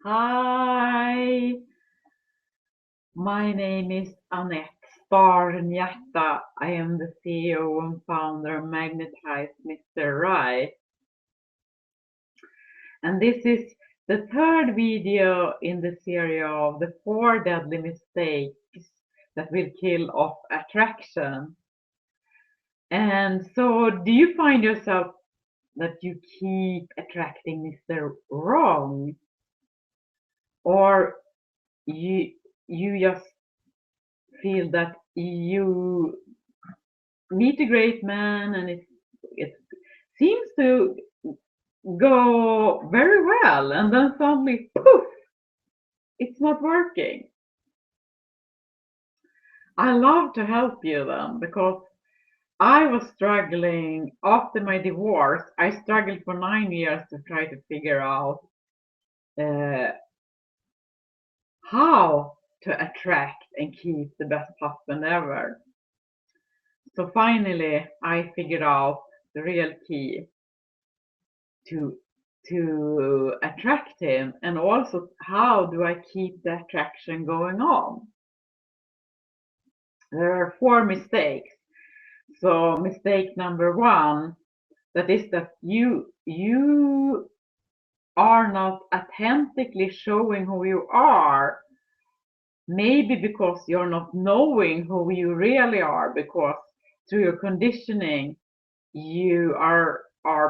Hi, my name is Annette Starnhjärta. I am the CEO and founder of Magnetize Mr. Right. And this is the third video in the series of the 4 deadly mistakes that will kill off attraction. And so, do you find yourself that you keep attracting Mr. Wrong? Or you just feel that you meet a great man and it seems to go very well, and then suddenly poof, it's not working. I love to help you then, because I was struggling after my divorce. I struggled for 9 years to try to figure out uh, how to attract and keep the best husband ever. So finally I figured out the real key to attract him, and also how do I keep the attraction going on. There are 4 mistakes. So mistake number 1, that is that you are not authentically showing who you are, maybe because you're not knowing who you really are, because through your conditioning you are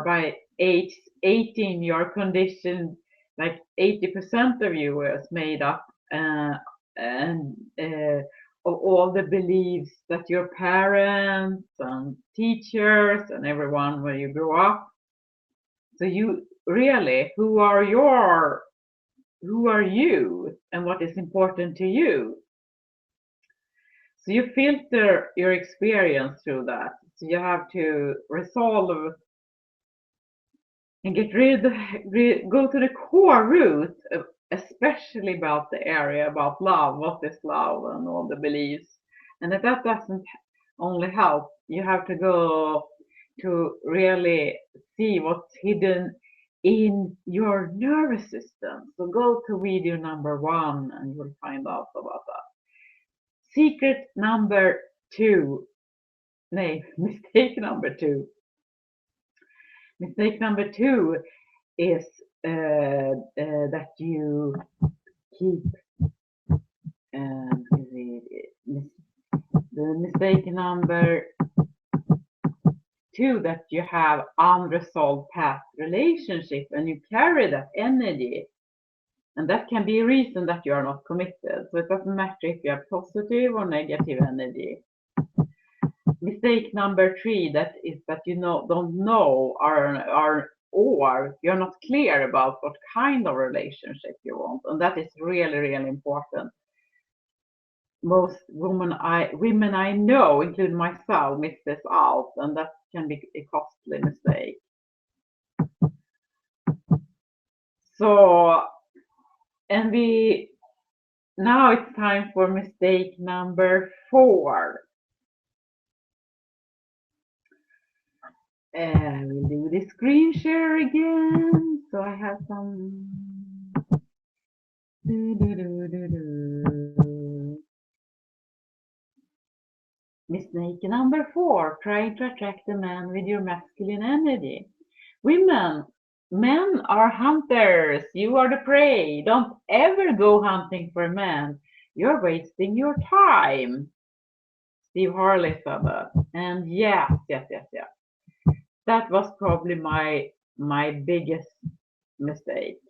by age 18 you're conditioned, like 80% of you is made up and of all the beliefs that your parents and teachers and everyone where you grew up. So you really, who are you and what is important to you? So you filter your experience through that. So you have to resolve and go to the core root, especially about the area about love, what is love, and all the beliefs. And if that doesn't only help, you have to go to really see what's hidden in your nervous system. So go to video number 1 and you'll find out about that. Secret number 2, mistake number 2. Mistake number 2 is that you keep the mistake number 2, that you have unresolved past relationship and you carry that energy, and that can be a reason that you are not committed. So it doesn't matter if you have positive or negative energy. Mistake number 3, that is that you don't know or you're not clear about what kind of relationship you want, and that is really, really important. Most women I know, including myself, miss this out, and that can be a costly mistake. So, and now it's time for mistake number 4. We'll do the screen share again. So I have some. Mistake number 4, trying to attract a man with your masculine energy. Men are hunters. You are the prey. Don't ever go hunting for a man. You're wasting your time. Steve Harley said that. And yes. That was probably my biggest mistake.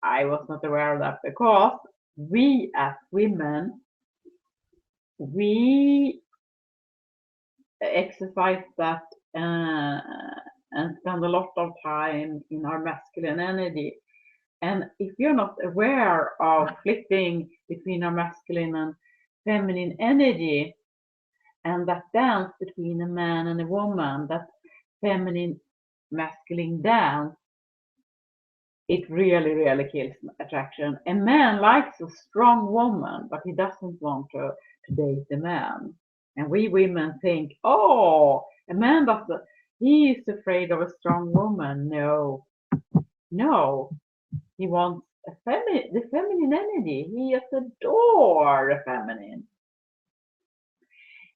I was not aware of that, because we as women, we exercise that and spend a lot of time in our masculine energy. And if you're not aware of flipping between our masculine and feminine energy, and that dance between a man and a woman, that feminine masculine dance, it really, really kills attraction. A man likes a strong woman, but he doesn't want to date a man. And we women think, oh, a man doesn't, he is afraid of a strong woman. No, he wants the feminine energy. He just adores the feminine.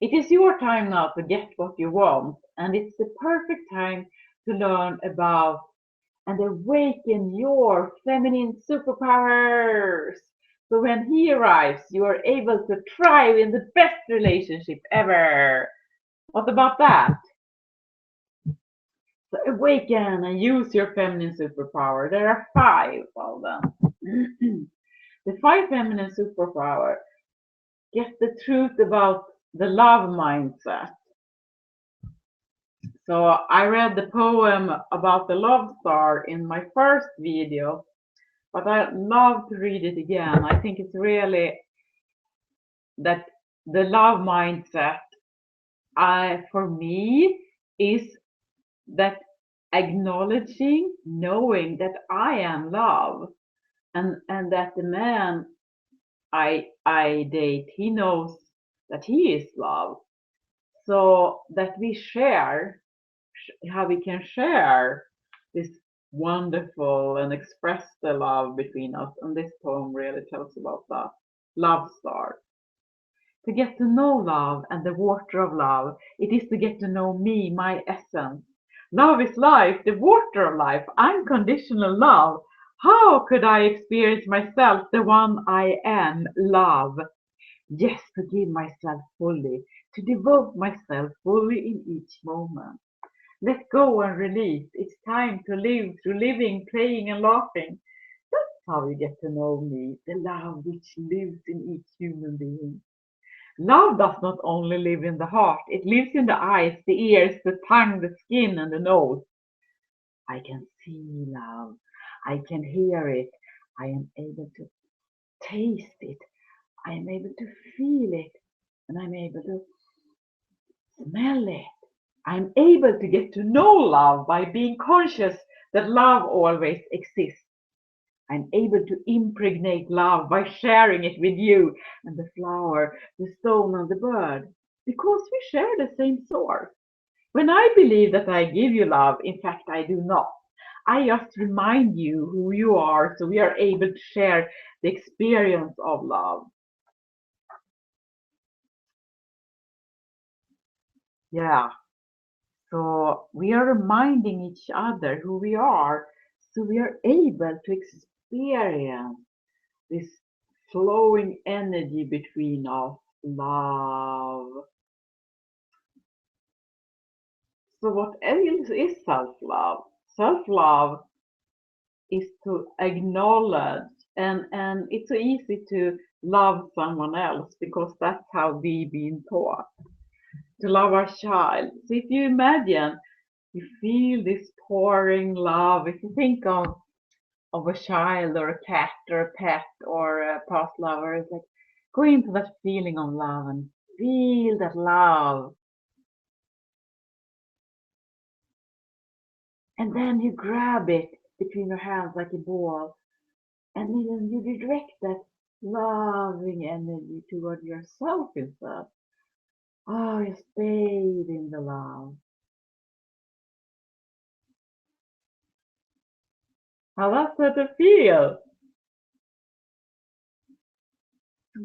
It is your time now to get what you want, and it's the perfect time to learn about and awaken your feminine superpowers. So when he arrives, you are able to thrive in the best relationship ever. What about that? So awaken and use your feminine superpower. There are 5 of them. The 5 feminine superpower. Get the truth about the love mindset. So I read the poem about the love star in my first video, but I love to read it again. I think it's really that the love mindset, for me, is that acknowledging, knowing that I am love, and that the man I date, he knows that he is love, so that we share how we can share this wonderful and express the love between us. And this poem really tells about that. Love star. To get to know love and the water of love, it is to get to know me, my essence. Love is life, the water of life, unconditional love. How could I experience myself, the one I am, love? Yes, to give myself fully, to devote myself fully in each moment. Let go and release. It's time to live through living, playing, and laughing. That's how you get to know me, the love which lives in each human being. Love does not only live in the heart, it lives in the eyes, the ears, the tongue, the skin, and the nose. I can see love. I can hear it. I am able to taste it. I am able to feel it. And I'm able to smell it. I'm able to get to know love by being conscious that love always exists. I'm able to impregnate love by sharing it with you and the flower, the stone, and the bird, because we share the same source. When I believe that I give you love, in fact, I do not. I just remind you who you are so we are able to share the experience of love. Yeah. So we are reminding each other who we are so we are able to experience this flowing energy between us, love. So what else is self-love? Self-love is to acknowledge, and it's so easy to love someone else because that's how we've been taught to love our child. So if you imagine, you feel this pouring love. If you think of a child or a cat or a pet or a past lover, it's like go into that feeling of love and feel that love. And then you grab it between your hands like a ball, and then you redirect that loving energy toward yourself instead. Oh, you stayed in the love. How does that feel?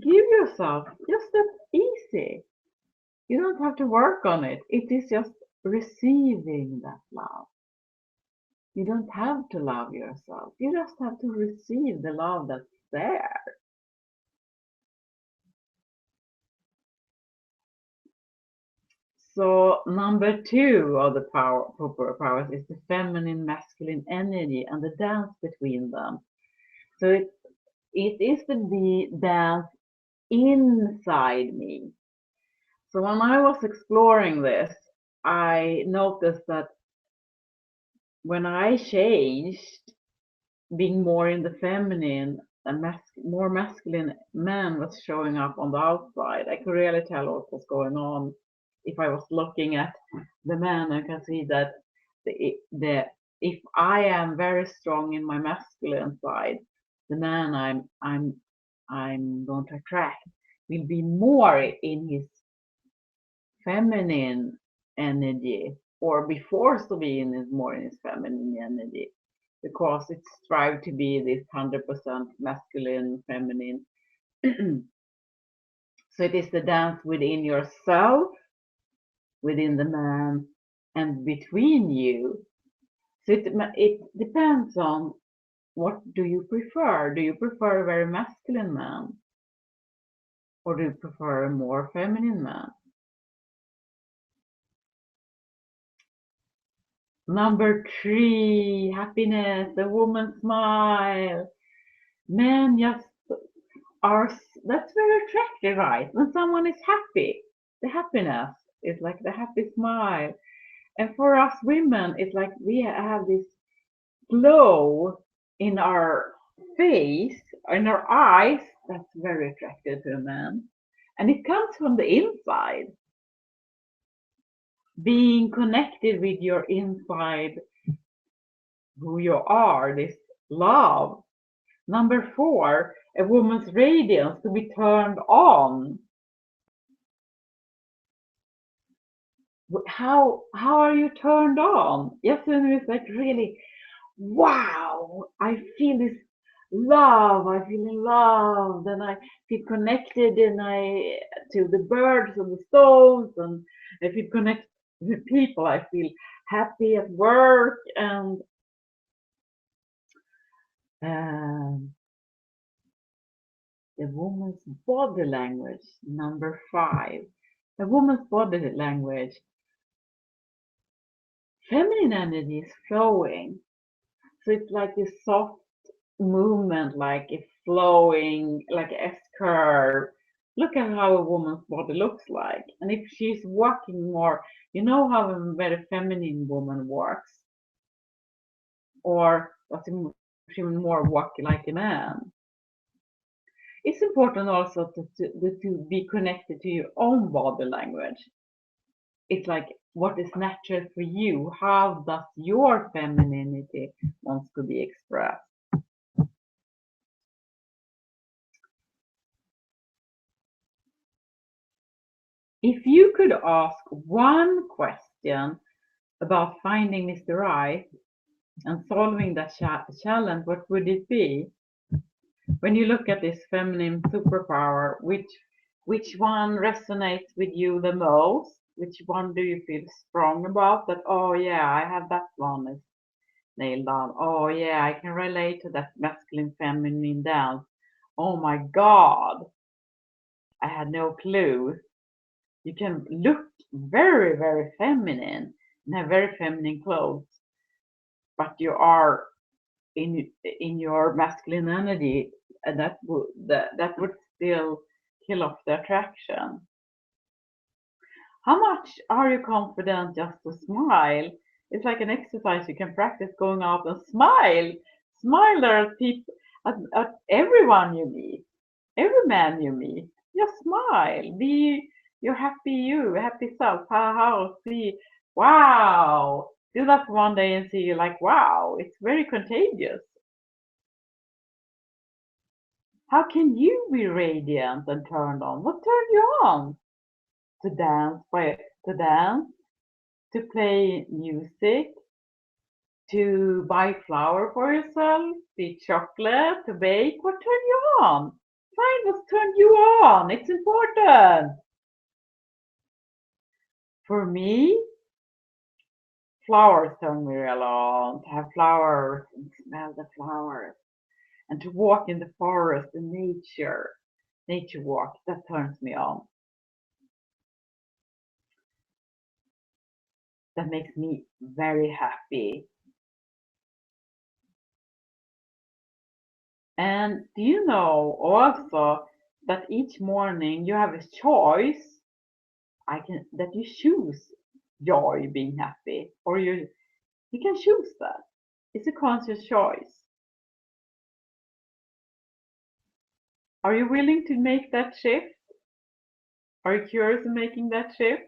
Give yourself just that easy. You don't have to work on it. It is just receiving that love. You don't have to love yourself. You just have to receive the love that's there. So number 2 of the powers is the feminine masculine energy and the dance between them. So it is the dance inside me. So when I was exploring this, I noticed that when I changed, being more in the feminine, a more masculine man was showing up on the outside. I could really tell what was going on. If I was looking at the man, I can see that the if I am very strong in my masculine side, the man I'm going to attract will be more in his feminine energy, or be forced to be in his more in his feminine energy. because it strives to be this 100% masculine, feminine. So it is the dance within yourself, within the man, and between you. So it depends on what do you prefer. Do you prefer a very masculine man? Or do you prefer a more feminine man? Number 3, happiness, a woman smile. Men just are, that's very attractive, right? When someone is happy, the happiness is like the happy smile. And for us women, it's like we have this glow in our face, in our eyes, that's very attractive to a man. And it comes from the inside. Being connected with your inside, who you are, this love. Number 4, a woman's radiance, to be turned on. How are you turned on? Yes, when it's like really, wow, I feel this love, I feel loved, and I feel connected, and I to the birds and the stones, and I feel connected with people. I feel happy at work, and um, the woman's body language. Number 5, a woman's body language. Feminine energy is flowing, so it's like this soft movement, like it's flowing like a S-curve. Look at how a woman's body looks like. And if she's walking more, you know how a very feminine woman walks? Or does she more walk like a man? It's important also to be connected to your own body language. It's like what is natural for you? How does your femininity wants to be expressed? If you could ask one question about finding Mr. Right and solving that challenge, what would it be? When you look at this feminine superpower, which one resonates with you the most? Which one do you feel strong about? That, oh yeah, I have that one is nailed on. Oh yeah, I can relate to that masculine feminine dance. Oh my God, I had no clue. You can look very, very feminine and have very feminine clothes, but you are in your masculine energy, and that would still kill off the attraction. How much are you confident just to smile? It's like an exercise you can practice, going out and smile. Smile at people, at everyone you meet, every man you meet. Just smile. Be your happy you, happy self. How see? Wow. Do that one day and see like, wow, it's very contagious. How can you be radiant and turned on? What turned you on? To dance, to dance, to play music, to buy flour for yourself, to eat chocolate, to bake. What turned you on? Find what turned you on. It's important. For me, flowers turn me real on. To have flowers and smell the flowers, and to walk in the forest, the nature walk, that turns me on. That makes me very happy. And do you know also that each morning you have a choice? I can that you choose joy, being happy, or you can choose that. It's a conscious choice. Are you willing to make that shift? Are you curious in making that shift?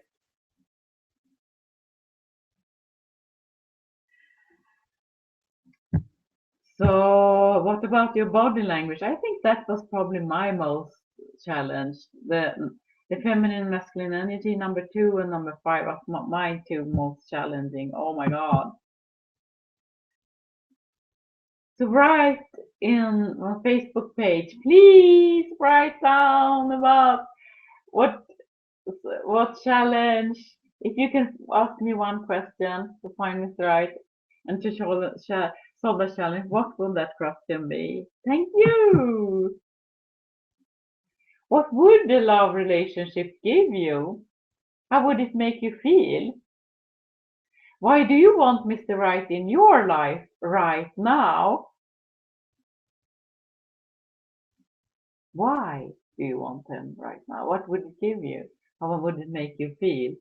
So, what about your body language? I think that was probably my most challenge. The feminine masculine energy, number 2 and number 5 are my two most challenging. Oh my God. So write in my Facebook page, please write down about what challenge. If you can ask me one question to find Mr. Right and to solve the challenge, what will that question be? Thank you. What would the love relationship give you? How would it make you feel? Why do you want Mr. Right in your life right now? Why do you want him right now? What would it give you? How would it make you feel?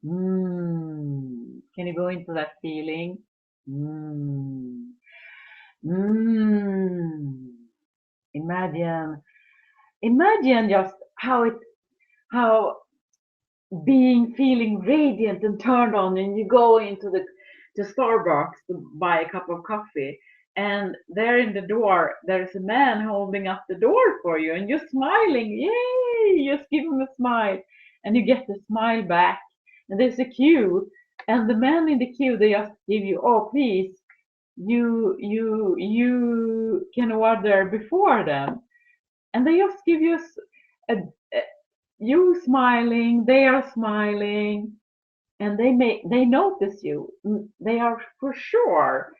Can you go into that feeling? Mm. Mm. Imagine, imagine just how being feeling radiant and turned on, and you go into the to Starbucks to buy a cup of coffee, and there in the door there's a man holding up the door for you, and you're smiling, yay! You just give him a smile, and you get the smile back, and there's a queue, and the man in the queue, they just give you, oh please, you can order before them, and they just give you a, you smiling, they are smiling, and they notice you. They are for sure.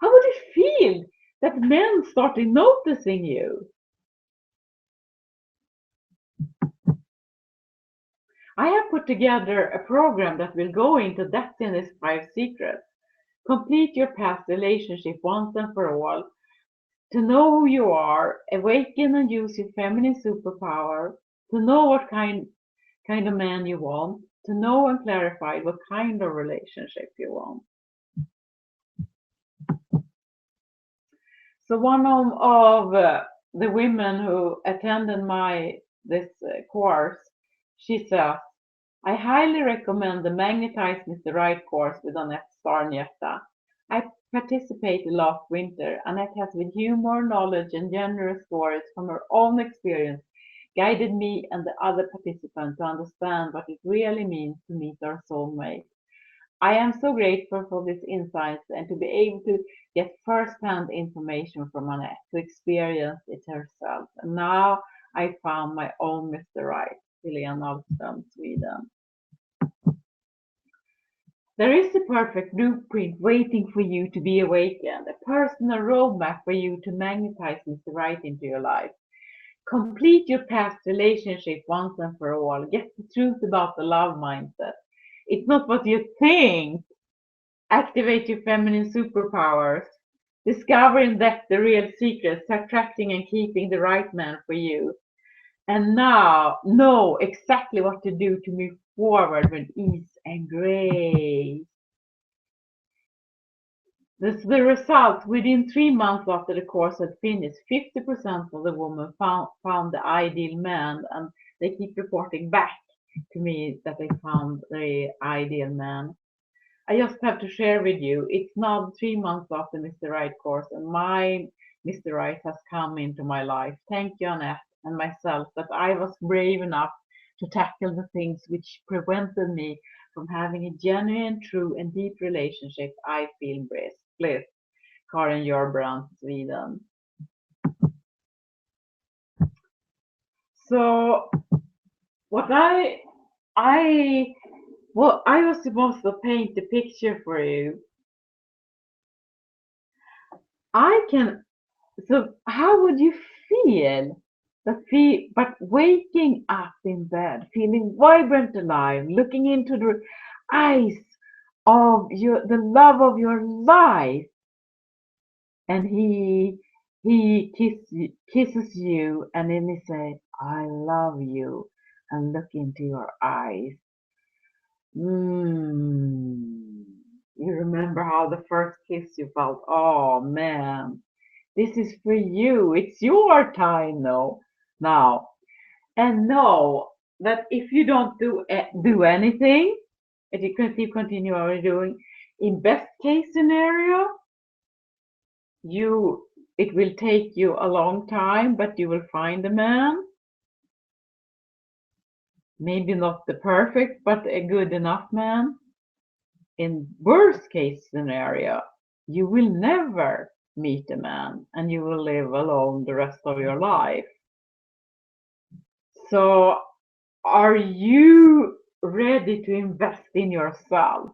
How would it feel that men started noticing you? I have put together a program that will go into depth in these 5 secrets. Complete your past relationship once and for all. To know who you are, awaken and use your feminine superpower. To know what kind of man you want. To know and clarify what kind of relationship you want. So one of the women who attended this course, she says, I highly recommend the Magnetize Mr. Right course with Anette Starnietta. I participated last winter. Anette has, with humor, knowledge, and generous stories from her own experience, guided me and the other participants to understand what it really means to meet our soulmate. I am so grateful for these insights and to be able to get first-hand information from Anette, to experience it herself. And now I found my own Mr. Right, Helene Ahlström, Sweden. There is a perfect blueprint waiting for you to be awakened, a personal roadmap for you to magnetize Mr. Right into your life. Complete your past relationship once and for all. Get the truth about the love mindset. It's not what you think. Activate your feminine superpowers. Discover in depth the real secrets to attracting and keeping the right man for you. And now know exactly what to do to move forward with ease and grace. This the result. Within 3 months after the course had finished, 50% of the women found the ideal man, and they keep reporting back to me that they found the ideal man. I just have to share with you, it's now 3 months after Mr. Right course, and my Mr. Right has come into my life. Thank you, Annette, and myself, that I was brave enough to tackle the things which prevented me from having a genuine, true, and deep relationship. I feel bliss. Karin Jörbrand, Sweden. So, what I was supposed to paint the picture for you. I can. So how would you feel? But waking up in bed, feeling vibrant, alive, looking into the eyes of the love of your life, and he kisses you, and then he say, "I love you," and look into your eyes. You remember how the first kiss you felt? Oh man, this is for you. It's your time now. And know that if you don't do anything, if you continue what you're doing, in best case scenario, it will take you a long time, but you will find a man. Maybe not the perfect, but a good enough man. In worst case scenario, you will never meet a man and you will live alone the rest of your life. So are you ready to invest in yourself?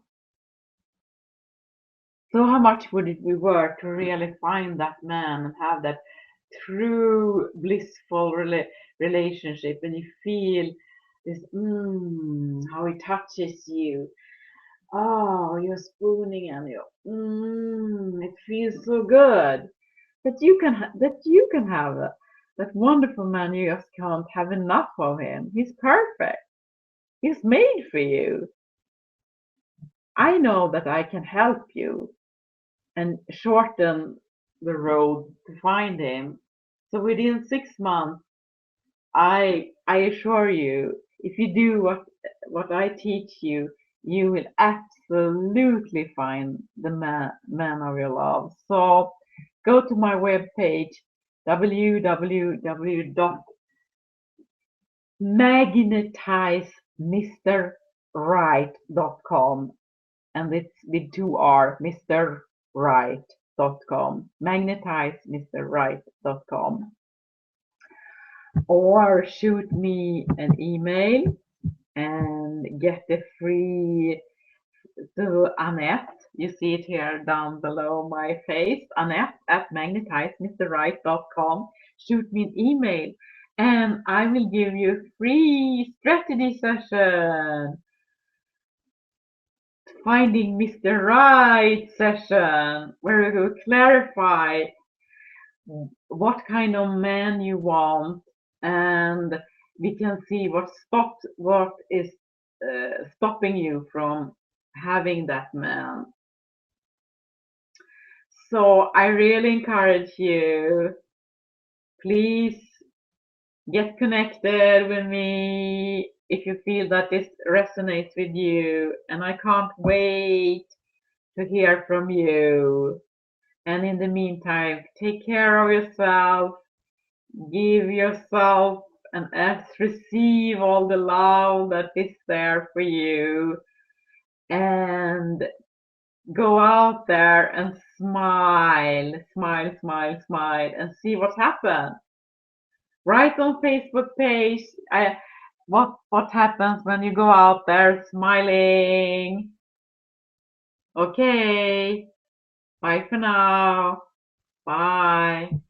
So how much would it be worth to really find that man and have that true blissful relationship, and you feel this, how he touches you. Oh, you're spooning and it feels so good that you can have that wonderful man. You just can't have enough of him. He's perfect. He's made for you. I know that I can help you and shorten the road to find him. So within 6 months, I assure you, if you do what I teach you, you will absolutely find the man of your love. So go to my webpage www.magnetizemrright.com, and it's with two R, mrright.com, magnetizemrright.com, or shoot me an email and get the free to Annette. You see it here down below my face, Annette at magnetizemrright.com. Shoot me an email and I will give you a free strategy session, finding Mr. Right session, where we will clarify what kind of man you want, and we can see what is stopping you from having that man. So I really encourage you, please get connected with me if you feel that this resonates with you, and I can't wait to hear from you. And in the meantime, take care of yourself, give yourself and receive all the love that is there for you, and go out there and smile, smile, smile, smile, and see what happens. Write on Facebook page what happens when you go out there smiling. Okay, bye for now. Bye.